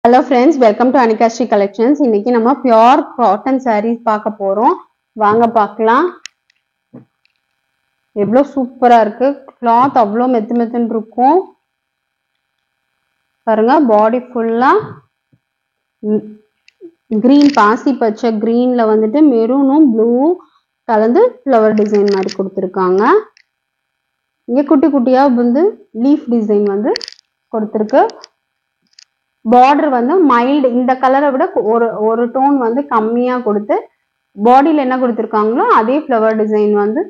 Hello friends, welcome to Anika Sri Collections. இன்னைக்கு நம்ம pure cotton sarees பார்க்க போறோம். வாங்க பார்க்கலாம். எவ்வளோ சூப்பரா இருக்கு. cloth அவ்வளோ மெத்துன்னு இருக்கும். பாருங்க பாடி ஃபுல்லா green பாசி பச்சை greenல வந்துட்டு மெரூனும் blue கலந்து flower design மாதிரி கொடுத்திருக்காங்க. இங்க குட்டி குட்டியா வந்து leaf design வந்து கொடுத்திருக்கு. border வந்து mild இந்த கலரை விட ஒரு டோன் வந்து கம்மியா கொடுத்து பாடியில என்ன கொடுத்திருக்காங்களோ அதே flower design வந்து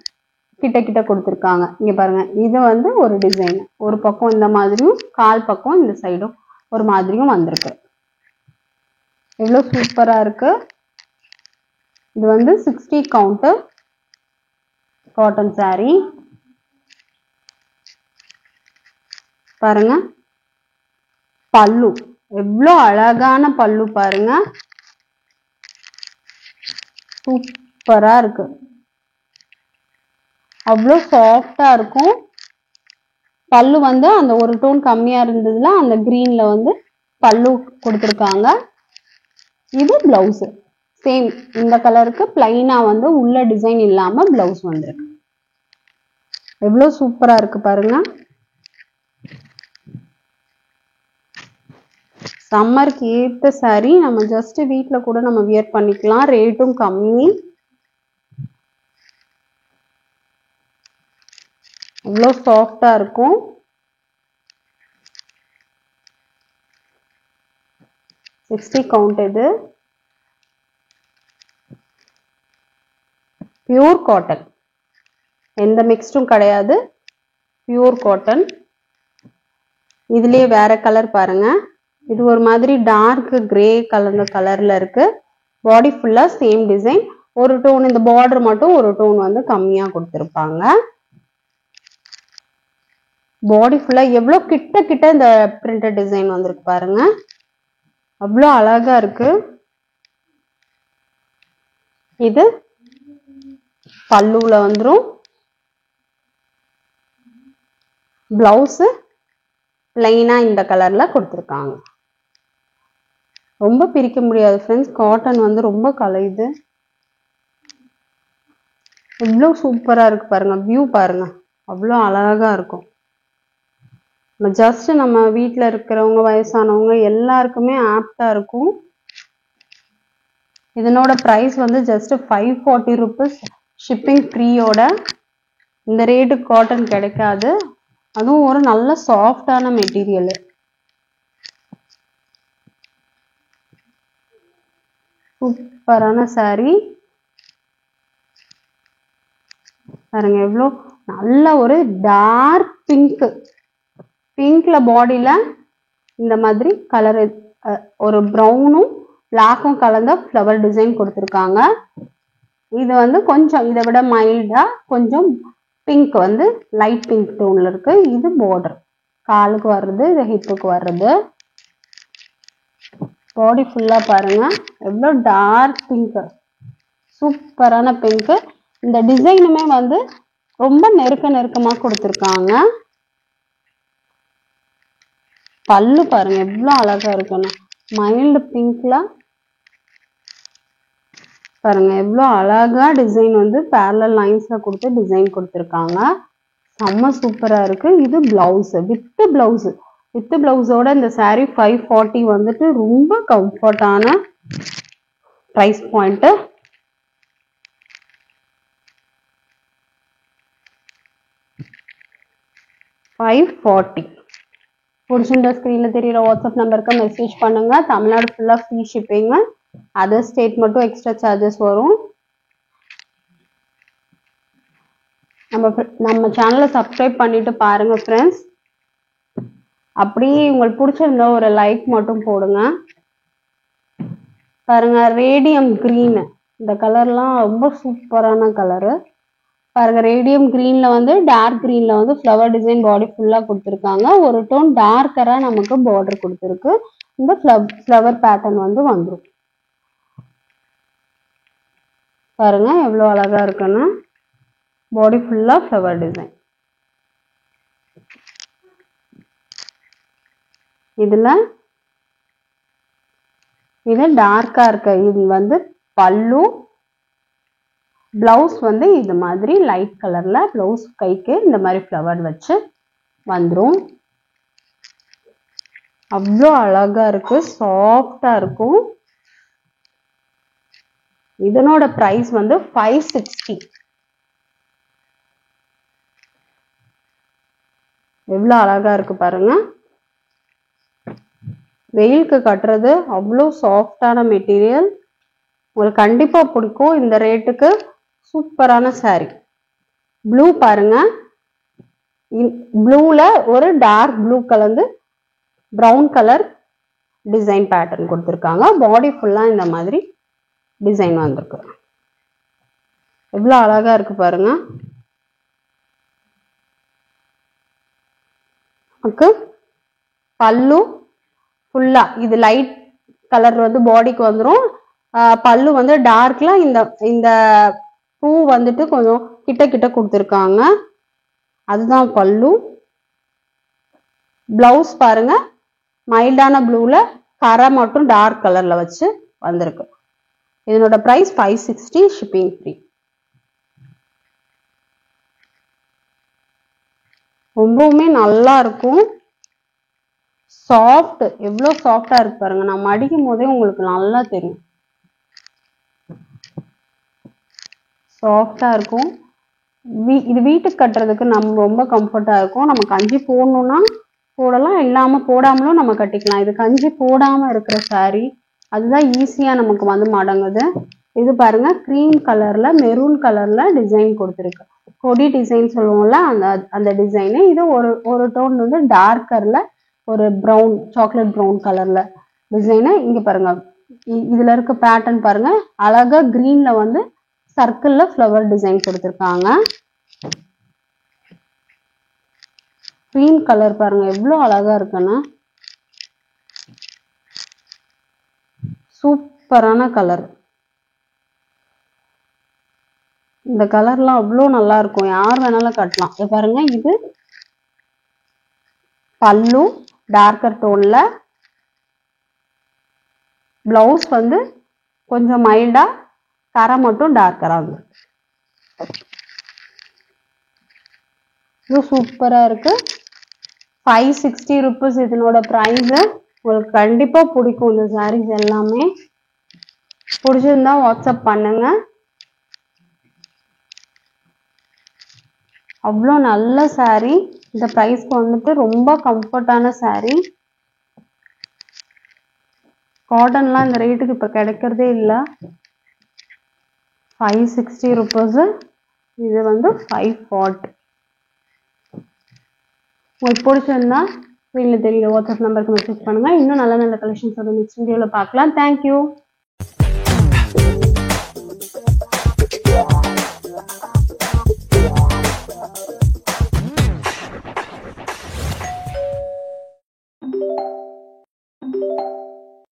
கிட்ட கிட்ட கொடுத்திருக்காங்க. இங்க பாருங்க இது வந்து ஒரு டிசைன், ஒரு பக்கம் இந்த மாதிரியும் கால் பக்கம் இந்த சைடும் ஒரு மாதிரியும் வந்திருக்கு. எவ்வளவு சூப்பரா இருக்கு. இது வந்து 60 கவுண்ட் காட்டன் saree. பாருங்க பல்லு எவ்வளோ அழகான பல்லு பாருங்க, சூப்பரா இருக்கு. அவ்வளோ சாஃப்டா இருக்கும். பல்லு வந்து அந்த ஒரு டோன் கம்மியா இருந்ததுல அந்த கிரீன்ல வந்து பல்லு கொடுத்திருக்காங்க. இது பிளவுஸ் சேம் இந்த கலருக்கு பிளைனா வந்து உள்ள டிசைன் இல்லாம பிளவுஸ் வந்திருக்கு. எவ்வளோ சூப்பரா இருக்கு பாருங்க. சம்மருக்கு ஏத்த சாரி, நம்ம ஜஸ்ட் வீட்ல கூட நம்ம வியர் பண்ணிக்கலாம். ரேட்டும் கம்மி. இவ்வளோ சாஃப்டா இருக்கும். $60 கவுண்ட். இது பியூர் காட்டன், எந்த மிக்ஸ்டும் கிடையாது, பியூர் காட்டன். இதுலயே வேற கலர் பாருங்க. இது ஒரு மாதிரி டார்க் கிரே கலந்த கலர்ல இருக்கு. பாடி ஃபுல்லா சேம் டிசைன். ஒரு டோன் இந்த பார்டர் மட்டும் ஒரு டோன் வந்து கம்மியா கொடுத்திருப்பாங்க. பாடி ஃபுல்லா எவ்வளவு கிட்ட கிட்ட இந்த பிரிண்டட் டிசைன் வந்திருக்கு பாருங்க. அவ்வளோ அழகா இருக்கு. இது பல்லுல வந்துரும். பிளவுஸ் பிளைனா இந்த கலர்ல கொடுத்திருக்காங்க. ரொம்ப பிரிக்க முடியாது ஃப்ரெண்ட்ஸ், காட்டன் வந்து ரொம்ப கலையுது. எவ்வளோ சூப்பரா இருக்கு பாருங்க. வியூ பாருங்க, அவ்வளோ அழகா இருக்கும். ஜஸ்ட் நம்ம வீட்டில் இருக்கிறவங்க வயசானவங்க எல்லாருக்குமே ஆப்டா இருக்கும். இதனோட ப்ரைஸ் வந்து ஜஸ்ட் 540 rupees, ஷிப்பிங் ஃப்ரீயோட. இந்த ரேட்டு காட்டன் கிடைக்காது. அதுவும் ஒரு நல்ல சாஃப்டான மெட்டீரியல். சூப்பரான saree பாருங்க. எவ்வளோ நல்ல ஒரு டார்க் பிங்க், பிங்க்ல பாடியில இந்த மாதிரி கலர் ஒரு ப்ரௌனும் பிளாக்கும் கலந்த ஃப்ளவர் டிசைன் கொடுத்திருக்காங்க. இது வந்து கொஞ்சம் இதை விட மைல்டா கொஞ்சம் பிங்க் வந்து லைட் பிங்க் டோன்ல இருக்கு. இது பார்டர் காலுக்கு வர்றது, இது ஹிப்புக்கு வர்றது. பாடி ஃபுல்லா பாருங்க எவ்வளோ டார்க் பிங்க், சூப்பரான பிங்க். இந்த டிசைனுமே வந்து ரொம்ப நெருக்கமா கொடுத்திருக்காங்க. பல்லு பாருங்க எவ்வளோ அழகா இருக்குன்னு, மைல்டு பிங்க்ல பாருங்க எவ்வளோ அழகா டிசைன் வந்து பேரலல் லைன்ஸ்ல கொடுத்து டிசைன் கொடுத்திருக்காங்க. செம்ம சூப்பரா இருக்கு. இது பிளவுஸ் வித் பிளவுஸோட இந்த saree 540 வந்துட்டு ரொம்ப கம்ஃபர்டான பிரைஸ் பாயிண்ட். பிடிச்சிருந்த ஸ்கிரீன்ல தெரியற வாட்ஸ்அப் நம்பருக்கு மெசேஜ் பண்ணுங்க. தமிழ்நாடு ஃபுல்லா ஃப்ரீ ஷிப்பிங். அதர் ஸ்டேட் மட்டும் எக்ஸ்ட்ரா சார்ஜஸ் வரும். நம்ம சேனலை சப்ஸ்கிரைப் பண்ணிட்டு பாருங்க ஃப்ரெண்ட்ஸ். அப்படியே உங்களுக்கு பிடிச்சிருந்தா ஒரு லைக் மட்டும் போடுங்க. பாருங்க ரேடியம் கிரீன், இந்த கலர்லாம் ரொம்ப சூப்பரான கலரு பாருங்க. ரேடியம் கிரீன்ல வந்து டார்க் கிரீன்ல வந்து ஃப்ளவர் டிசைன் பாடி ஃபுல்லா கொடுத்திருக்காங்க. ஒரு டோன் டார்க்கரா நமக்கு பார்டர் கொடுத்திருக்கு. இந்த ஃப்ளவர் பேட்டர்ன் வந்து வந்துடும். பாருங்க எவ்வளவு அழகா இருக்குன்னு. பாடி ஃபுல்லா ஃப்ளவர் டிசைன். இதுல இது டார்க்கா இருக்க இது வந்து பல்லு. பிளவுஸ் வந்து இது மாதிரி லைட் கலர்ல பிளவுஸ் கைக்கு இந்த மாதிரி ஃப்ளவர் வச்சு வந்துரும். அவ்வளோ அழகா இருக்கு, சாஃப்டா இருக்கும். இதனோட பிரைஸ் வந்து 560. எவ்வளோ அழகா இருக்கு பாருங்க. வெயிலுக்கு கட்டுறது அவ்வளோ சாஃப்டான மெட்டீரியல், உங்களுக்கு கண்டிப்பா பிடிக்கும். இந்த ரேட்டுக்கு சூப்பரான சாரி. ப்ளூ பாருங்க, ப்ளூல ஒரு டார்க் ப்ளூ கலந்து ப்ரௌன் கலர் டிசைன் பேட்டர்ன் கொடுத்துருக்காங்க. பாடி ஃபுல்லா இந்த மாதிரி டிசைன் வந்திருக்கு. எவ்வளோ அழகா இருக்கு பாருங்க. பல்லு ஃபுல்லா இது லைட் கலர் வந்து பாடிக்கு வந்துடும். பல்லு வந்து டார்க்ல இந்த இந்த பூ வந்துட்டு கொஞ்சம் கிட்ட கிட்ட கொடுத்துருக்காங்க, அதுதான் பல்லு. பிளவுஸ் பாருங்க, மைல்டான ப்ளூல கரை மட்டும் டார்க் கலர்ல வச்சு வந்திருக்கு. இதனோட பிரைஸ் 560, ஷிப்பிங் ஃப்ரீ. ரொம்பவுமே நல்லா இருக்கும், சாஃப்ட். எவ்வளோ சாஃப்டா இருக்கு பாருங்க. நான் மடிக்கும் போதே உங்களுக்கு நல்லா தெரியும், சாஃப்டா இருக்கும். இது வீட்டுக்கு கட்டுறதுக்கு நம்ம ரொம்ப கம்ஃபர்டா இருக்கும். நம்ம கஞ்சி போடணும்னா போடலாம், இல்லாம போடாமலும் நம்ம கட்டிக்கலாம். இது கஞ்சி போடாம இருக்கிற சாரி, அதுதான் ஈஸியா நமக்கு வந்து மடங்குது. இது பாருங்க, கிரீம் கலர்ல மெரூன் கலர்ல டிசைன் கொடுத்துருக்கு. கொடி டிசைன் சொல்லுவோம்ல, அந்த டிசைனு. இது ஒரு டோன் வந்து டார்க்கர்ல ஒரு ப்ரௌன், சாக்லேட் ப்ரௌன் கலர்ல டிசைனு. இங்க பாருங்க, இதுல இருக்க பேட்டர்ன் பாருங்க, அழகா கிரீன்ல வந்து சர்க்கிள்ல ஃப்ளவர் டிசைன் கொடுத்துருக்காங்க. கிரீம் கலர் பாருங்க எவ்வளோ அழகா இருக்குன்னு, சூப்பரான கலர். இந்த கலர்லாம் அவ்வளோ நல்லா இருக்கும், யார் வேணாலும் கட்டலாம். இது பாருங்க, இது பல்லு டார்க்கர் டோன்ல, பிளவுஸ் வந்து கொஞ்சம் மைல்டா, கரை மட்டும் டார்க்கரா வந்து. இது சூப்பரா இருக்கு. 560 rupees இதனோட பிரைஸ். உங்களுக்கு கண்டிப்பா பிடிக்கும் இந்த சாரீஸ் எல்லாமே. பிடிச்சிருந்தா வாட்ஸ்அப் பண்ணுங்க. அவ்வளோ நல்ல சாரி. இந்த பிரைஸ்க்கு வந்துட்டு ரொம்ப கம்ஃபர்டான சாரி. காட்டன்லாம் இந்த ரேட்டுக்கு இப்போ கிடைக்கிறதே இல்லை. 560 rupees. இது வந்து 540. உங்களுக்கு பிடிச்சிருந்தா வீட்டில் தெரியல வாட்ஸ்அப் நம்பருக்கு மெசேஜ் பண்ணுங்க. இன்னும் நல்ல நல்ல கலெக்ஷன்ஸ் நெக்ஸ்ட் வீடியோவில் பார்க்கலாம். தேங்க்யூ.